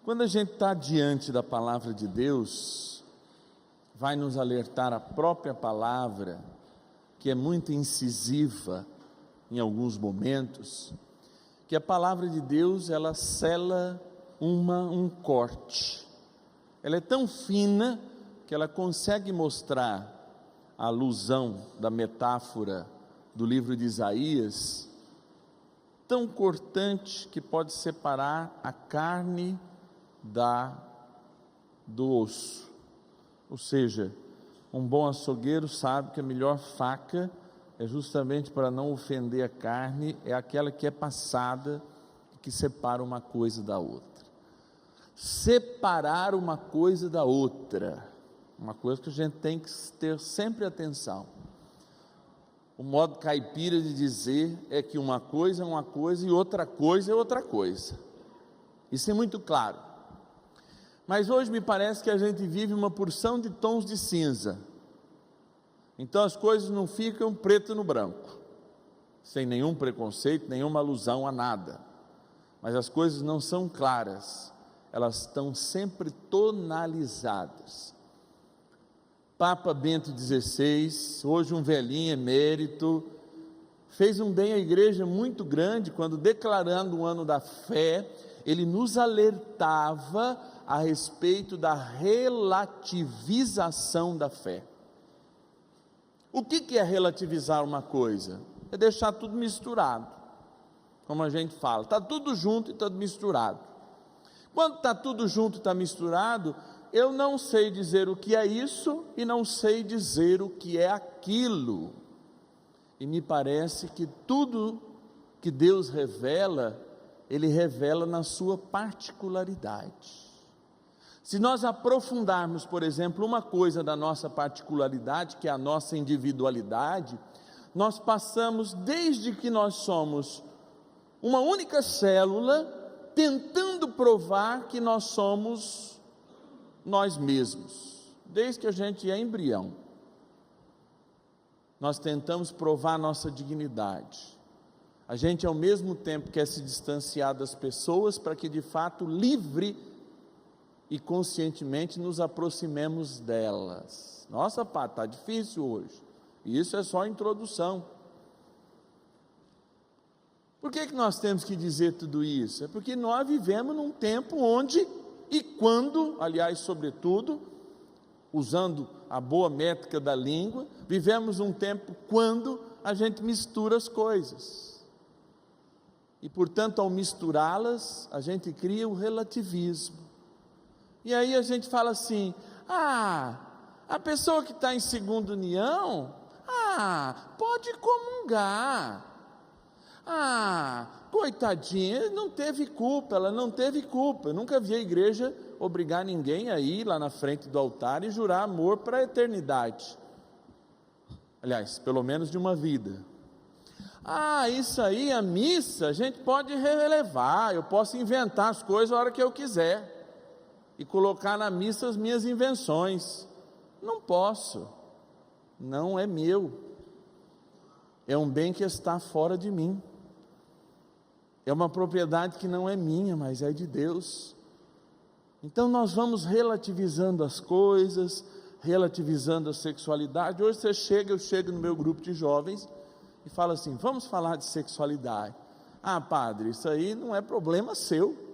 Quando a gente está diante da palavra de Deus, vai nos alertar a própria palavra, que é muito incisiva em alguns momentos, que a palavra de Deus, ela sela um corte. Ela é tão fina que ela consegue mostrar a alusão da metáfora do livro de Isaías, tão cortante que pode separar a carne do osso. Ou seja, um bom açougueiro sabe que a melhor faca é justamente para não ofender a carne, é aquela que é passada, que separa uma coisa da outra. Separar uma coisa da outra, uma coisa que a gente tem que ter sempre atenção. O modo caipira de dizer é que uma coisa é uma coisa e outra coisa é outra coisa. Isso é muito claro. Mas hoje me parece que a gente vive uma porção de tons de cinza. Então as coisas não ficam preto no branco, sem nenhum preconceito, nenhuma alusão a nada. Mas as coisas não são claras, elas estão sempre tonalizadas. Papa Bento XVI, hoje um velhinho emérito, fez um bem à igreja muito grande, quando declarando o ano da fé, ele nos alertava a respeito da relativização da fé. O que é relativizar uma coisa? É deixar tudo misturado, como a gente fala, está tudo junto e está misturado. Quando está tudo junto e está misturado, eu não sei dizer o que é isso e não sei dizer o que é aquilo. E me parece que tudo que Deus revela, Ele revela na sua particularidade. Se nós aprofundarmos, por exemplo, uma coisa da nossa particularidade, que é a nossa individualidade, nós passamos desde que nós somos uma única célula, tentando provar que nós somos nós mesmos, desde que a gente é embrião. Nós tentamos provar nossa dignidade. A gente ao mesmo tempo quer se distanciar das pessoas para que de fato livre e conscientemente nos aproximemos delas. Nossa, pá, está difícil hoje. E isso é só a introdução. Por que nós temos que dizer tudo isso? É porque nós vivemos num tempo onde e quando, aliás, sobretudo, usando a boa métrica da língua, vivemos um tempo quando a gente mistura as coisas. E, portanto, ao misturá-las, a gente cria o relativismo. E aí a gente fala assim, a pessoa que está em segunda união, pode comungar. Coitadinha, ele não teve culpa, ela não teve culpa. Eu nunca vi a igreja obrigar ninguém a ir lá na frente do altar e jurar amor para a eternidade. Aliás, pelo menos de uma vida. Isso aí, a missa, a gente pode relevar, eu posso inventar as coisas a hora que eu quiser e colocar na missa as minhas invenções. Não posso, não é meu, é um bem que está fora de mim, é uma propriedade que não é minha, mas é de Deus. Então nós vamos relativizando as coisas, relativizando a sexualidade. Hoje eu chego no meu grupo de jovens e falo assim, vamos falar de sexualidade. Padre, isso aí não é problema seu.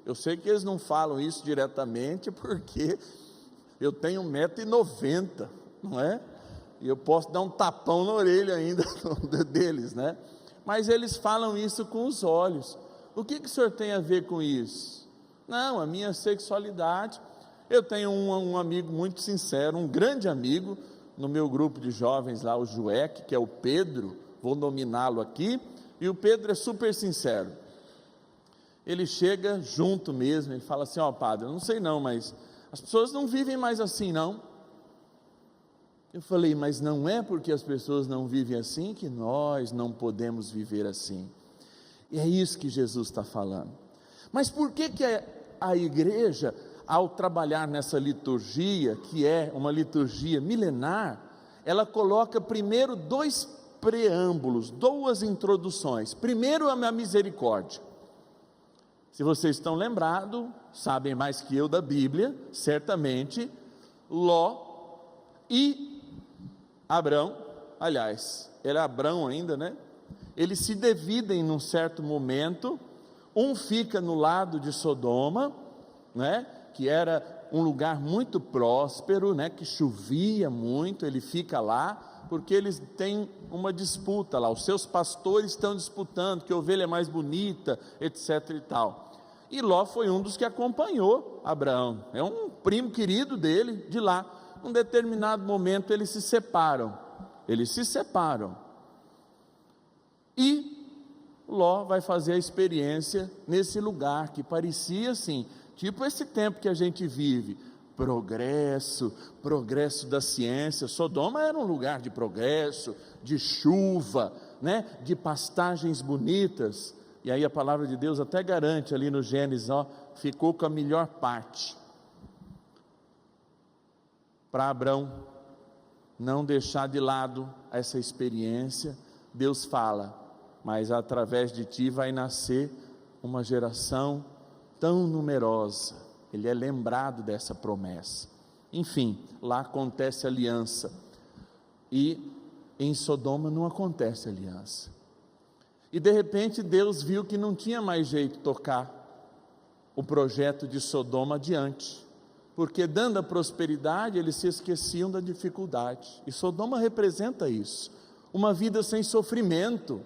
Eu sei que eles não falam isso diretamente, porque eu tenho 1,90 m, não é? E eu posso dar um tapão na orelha ainda deles, né? Mas eles falam isso com os olhos. O que o senhor tem a ver com isso? Não, a minha sexualidade. Eu tenho um amigo muito sincero, um grande amigo, no meu grupo de jovens lá, o Juec, que é o Pedro, vou nominá-lo aqui, e o Pedro é super sincero. Ele chega junto mesmo, ele fala assim, padre, eu não sei não, mas as pessoas não vivem mais assim não. Eu falei, mas não é porque as pessoas não vivem assim que nós não podemos viver assim. E é isso que Jesus está falando. Mas por que a igreja, ao trabalhar nessa liturgia, que é uma liturgia milenar, ela coloca primeiro 2 preâmbulos, 2 introduções. Primeiro, a misericórdia. Se vocês estão lembrados, sabem mais que eu da Bíblia, certamente, Ló e Abrão, aliás, era Abrão ainda, né? Eles se dividem num certo momento, um fica no lado de Sodoma, né? Que era um lugar muito próspero, né? Que chovia muito, ele fica lá, porque eles têm uma disputa lá, os seus pastores estão disputando, que ovelha é mais bonita, etc e tal. E Ló foi um dos que acompanhou Abraão, é um primo querido dele, de lá. Num determinado momento eles se separam, e Ló vai fazer a experiência nesse lugar, que parecia assim, tipo esse tempo que a gente vive, progresso da ciência. Sodoma era um lugar de progresso, de chuva, né? De pastagens bonitas, e aí a palavra de Deus até garante ali no Gênesis, ficou com a melhor parte. Para Abrão não deixar de lado essa experiência, Deus fala, mas através de ti vai nascer uma geração tão numerosa. Ele é lembrado dessa promessa. Enfim, lá acontece aliança, e em Sodoma não acontece aliança. E de repente Deus viu que não tinha mais jeito de tocar o projeto de Sodoma adiante, porque dando a prosperidade, eles se esqueciam da dificuldade, e Sodoma representa isso, uma vida sem sofrimento,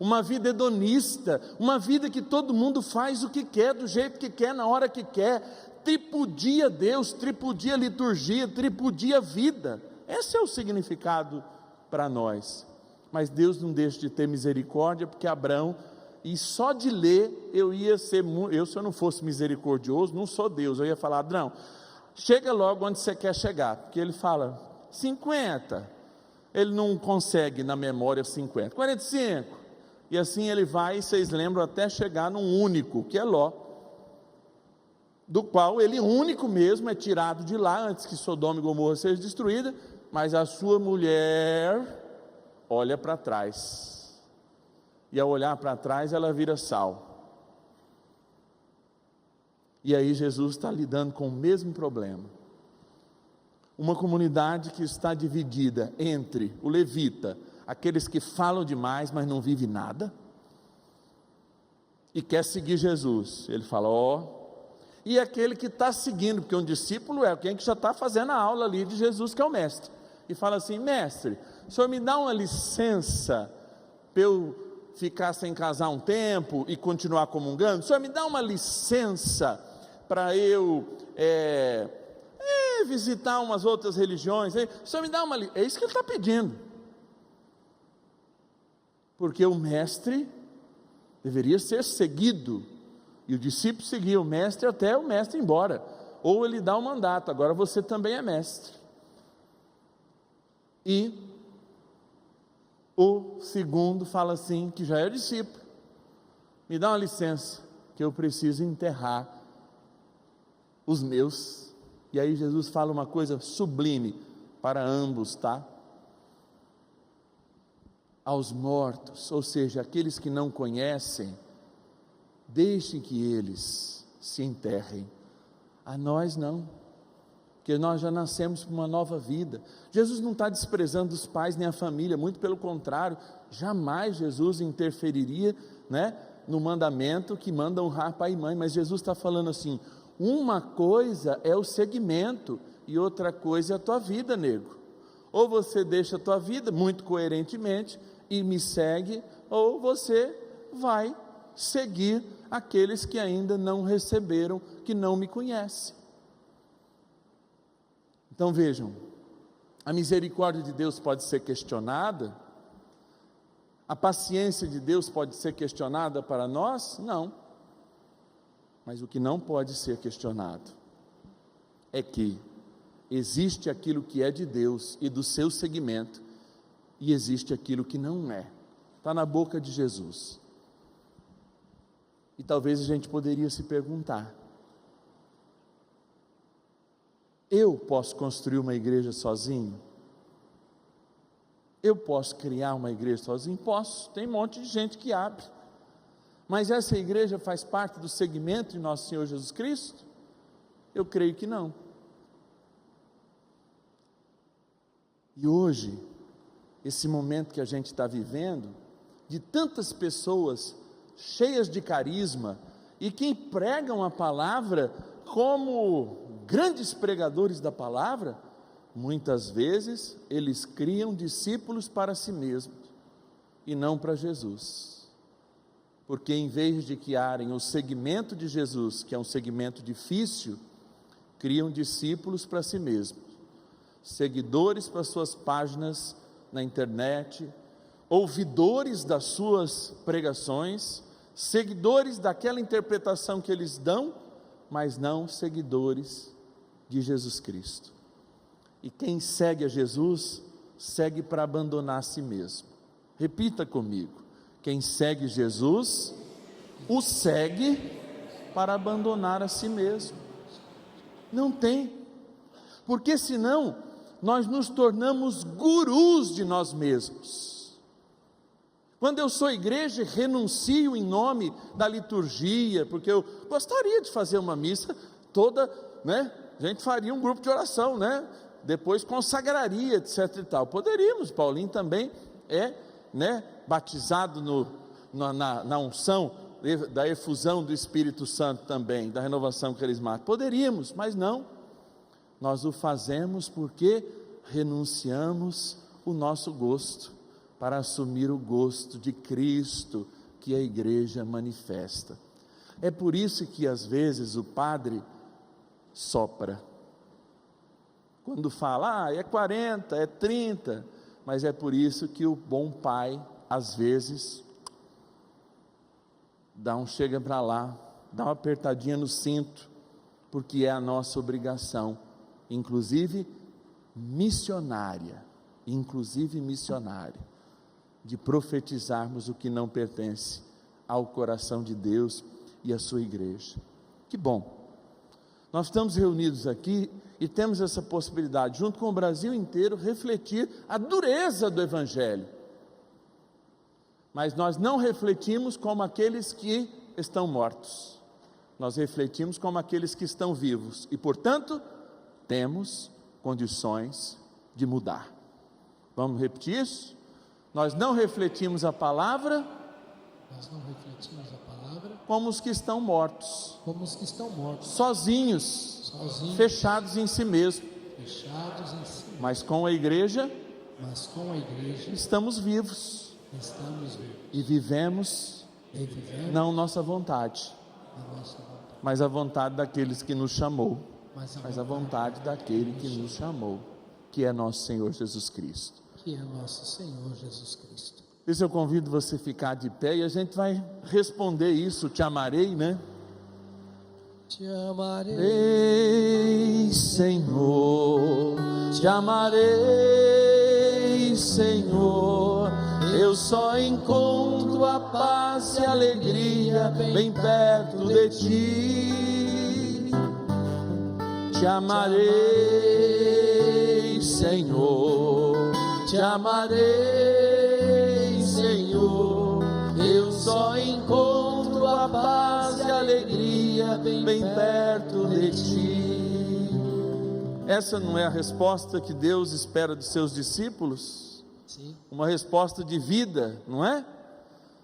uma vida hedonista, uma vida que todo mundo faz o que quer, do jeito que quer, na hora que quer, tripudia Deus, tripudia liturgia, tripudia vida. Esse é o significado para nós. Mas Deus não deixa de ter misericórdia, porque Abrão, e só de ler, se eu não fosse misericordioso, não sou Deus, eu ia falar, Abrão, chega logo onde você quer chegar, porque ele fala, 50, ele não consegue na memória 50, 45, e assim ele vai, e vocês lembram, até chegar num único, que é Ló, do qual ele único mesmo é tirado de lá, antes que Sodoma e Gomorra seja destruída, mas a sua mulher olha para trás, e ao olhar para trás ela vira sal, e aí Jesus está lidando com o mesmo problema, uma comunidade que está dividida entre o levita, aqueles que falam demais, mas não vivem nada, e quer seguir Jesus, ele fala, e aquele que está seguindo, porque um discípulo é alguém que já está fazendo a aula ali de Jesus, que é o mestre, e fala assim, mestre, o senhor me dá uma licença, para eu ficar sem casar um tempo, e continuar comungando, o senhor me dá uma licença, para eu visitar umas outras religiões, o senhor me dá uma licença, é isso que ele está pedindo, porque o mestre deveria ser seguido, e o discípulo seguia o mestre até o mestre ir embora, ou ele dá um mandato, agora você também é mestre, e o segundo fala assim, que já é discípulo, me dá uma licença, que eu preciso enterrar os meus, e aí Jesus fala uma coisa sublime para ambos, tá? Aos mortos, ou seja, aqueles que não conhecem, deixem que eles se enterrem, a nós não, porque nós já nascemos para uma nova vida. Jesus não está desprezando os pais nem a família, muito pelo contrário, jamais Jesus interferiria, né, no mandamento que manda honrar pai e mãe, mas Jesus está falando assim, uma coisa é o segmento, e outra coisa é a tua vida, nego, ou você deixa a tua vida, muito coerentemente, e me segue, ou você vai seguir aqueles que ainda não receberam, que não me conhecem. Então vejam, a misericórdia de Deus pode ser questionada, a paciência de Deus pode ser questionada para nós? Não, mas o que não pode ser questionado, é que existe aquilo que é de Deus e do seu segmento, e existe aquilo que não é, está na boca de Jesus. E talvez a gente poderia se perguntar, eu posso construir uma igreja sozinho? Eu posso criar uma igreja sozinho? Posso, tem um monte de gente que abre, Mas essa igreja faz parte do segmento de nosso Senhor Jesus Cristo? Eu creio que não. E hoje, esse momento que a gente está vivendo, de tantas pessoas cheias de carisma, e que pregam a palavra como grandes pregadores da palavra, muitas vezes eles criam discípulos para si mesmos, e não para Jesus, porque em vez de criarem o segmento de Jesus, que é um segmento difícil, criam discípulos para si mesmos, seguidores para suas páginas na internet, ouvidores das suas pregações, seguidores daquela interpretação que eles dão, mas não seguidores de Jesus Cristo. E quem segue a Jesus, segue para abandonar a si mesmo. Repita comigo: quem segue Jesus, o segue para abandonar a si mesmo. Não tem, porque senão nós nos tornamos gurus de nós mesmos. Quando eu sou igreja, renuncio em nome da liturgia, porque eu gostaria de fazer uma missa toda, né? A gente faria um grupo de oração, né? Depois consagraria, etc e tal. Poderíamos, Paulinho também é, né, batizado na unção da efusão do Espírito Santo também, da renovação carismática. Poderíamos, mas não. Nós o fazemos porque renunciamos o nosso gosto para assumir o gosto de Cristo que a igreja manifesta. É por isso que às vezes o padre sopra. Quando fala, é 40, é 30, mas é por isso que o bom pai, às vezes, chega para lá, dá uma apertadinha no cinto, porque é a nossa obrigação, inclusive missionária, de profetizarmos o que não pertence ao coração de Deus e à sua igreja. Que bom, nós estamos reunidos aqui e temos essa possibilidade, junto com o Brasil inteiro, refletir a dureza do Evangelho, mas nós não refletimos como aqueles que estão mortos, nós refletimos como aqueles que estão vivos, e portanto, temos condições de mudar. Vamos repetir isso? Nós não refletimos a palavra, como os que estão mortos, sozinhos, fechados em si mesmos, mas com a igreja, estamos vivos, e vivemos, não nossa vontade, mas a vontade daqueles que nos chamou, mas a vontade daquele que nos chamou, que é nosso Senhor Jesus Cristo. Isso eu convido você a ficar de pé e a gente vai responder isso. Te amarei, né? Te amarei, Senhor, te amarei, Senhor. Eu só encontro a paz e a alegria bem perto de ti. Te amarei, Senhor, te amarei, Senhor. Eu só encontro a paz e a alegria bem perto de ti. Essa não é a resposta que Deus espera dos seus discípulos? Sim. Uma resposta de vida, não é?